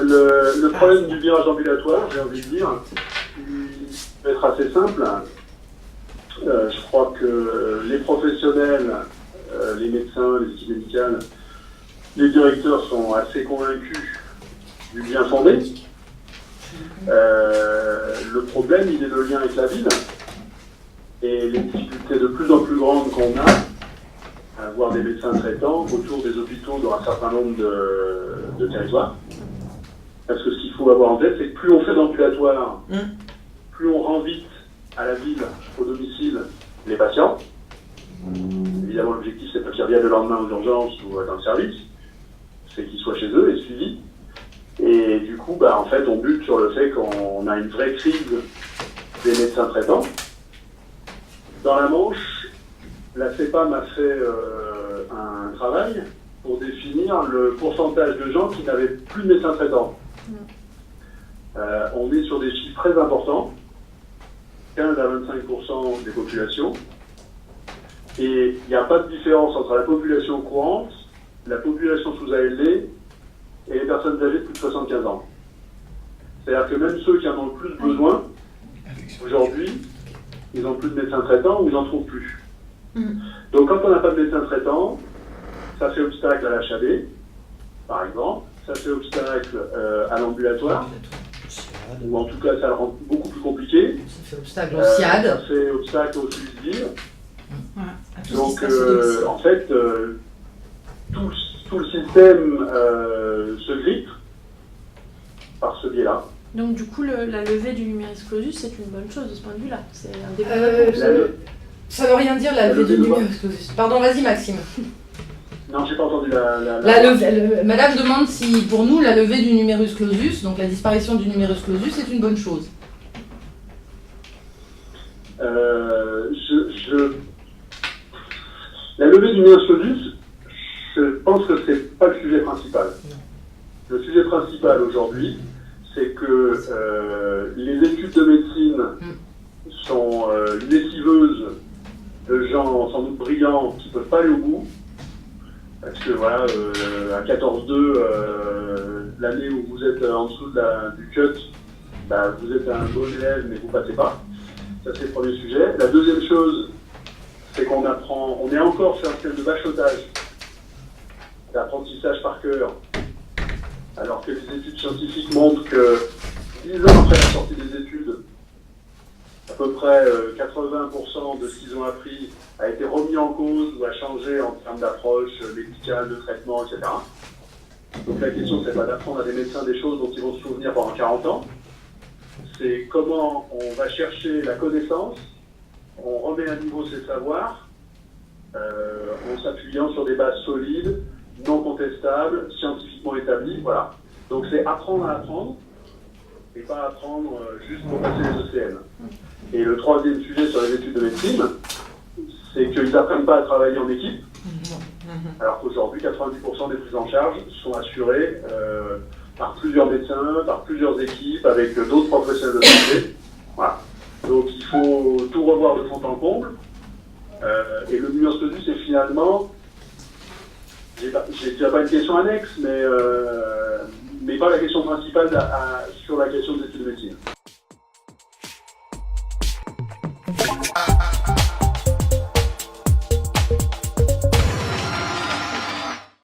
le problème du virage ambulatoire, j'ai envie de dire, il peut être assez simple. Je crois que les professionnels, les médecins, les équipes médicales, les directeurs sont assez convaincus du bien fondé. Le problème, il est le lien avec la ville et les difficultés de plus en plus grandes qu'on a à avoir des médecins traitants autour des hôpitaux dans un certain nombre de territoires. Parce que ce qu'il faut avoir en tête, c'est que plus on fait d'ambulatoire, plus on rend vite à la ville, au domicile, les patients. Évidemment, l'objectif, c'est pas qu'ils reviennent le lendemain aux urgences ou dans le service, c'est qu'ils soient chez eux et suivis. Et du coup, en fait, on bute sur le fait qu'on a une vraie crise des médecins traitants. Dans la Manche, la CEPAM a fait un travail pour définir le pourcentage de gens qui n'avaient plus de médecins traitants. On est sur des chiffres très importants, 15 à 25% des populations. Et il n'y a pas de différence entre la population courante, la population sous ALD et les personnes âgées de plus de 75 ans. C'est-à-dire que même ceux qui en ont le plus besoin, aujourd'hui, ils n'ont plus de médecins traitants ou ils n'en trouvent plus. Donc quand on n'a pas de médecin traitant, ça fait obstacle à l'HAD, par exemple, ça fait obstacle à l'ambulatoire, ou en tout cas ça le rend beaucoup plus compliqué. Ça fait obstacle au SIAD. Ça fait obstacle au suicide. Voilà, Donc en fait, tout le système se grippe par ce biais-là. Donc du coup, la levée du numerus clausus, c'est une bonne chose de ce point de vue-là. C'est un développement. Ça veut rien dire la levée du numerus clausus. Pardon, vas-y Maxime. Non, j'ai pas entendu Madame demande si pour nous la levée du numerus clausus, donc la disparition du numerus clausus, est une bonne chose. La levée du numerus clausus, je pense que c'est pas le sujet principal. Le sujet principal aujourd'hui, c'est que les études de médecine sont lessiveuses de gens sans doute brillants qui ne peuvent pas aller au bout. Parce que voilà, à 14-2, l'année où vous êtes en dessous du cut, vous êtes un bon élève mais vous ne passez pas. Ça c'est le premier sujet. La deuxième chose, c'est qu'on apprend, on est encore sur un système de bachotage, d'apprentissage par cœur, alors que les études scientifiques montrent que 10 ans après la sortie des études, à peu près 80% de ce qu'ils ont appris a été remis en cause ou a changé en termes d'approche médicale, de traitement, etc. Donc la question, c'est pas d'apprendre à des médecins des choses dont ils vont se souvenir pendant 40 ans. C'est comment on va chercher la connaissance, on remet à niveau ses savoirs, en s'appuyant sur des bases solides, non contestables, scientifiquement établies, voilà. Donc c'est apprendre à apprendre, et pas apprendre juste pour passer les ECN. Et le troisième sujet sur les études de médecine, c'est qu'ils n'apprennent pas à travailler en équipe, alors qu'aujourd'hui, 90% des prises en charge sont assurées par plusieurs médecins, par plusieurs équipes, avec d'autres professionnels de santé. Voilà. Donc il faut tout revoir de fond en comble. Et le numerus clausus, c'est finalement, j'ai déjà pas une question annexe, mais pas la question principale sur la question des études de médecine.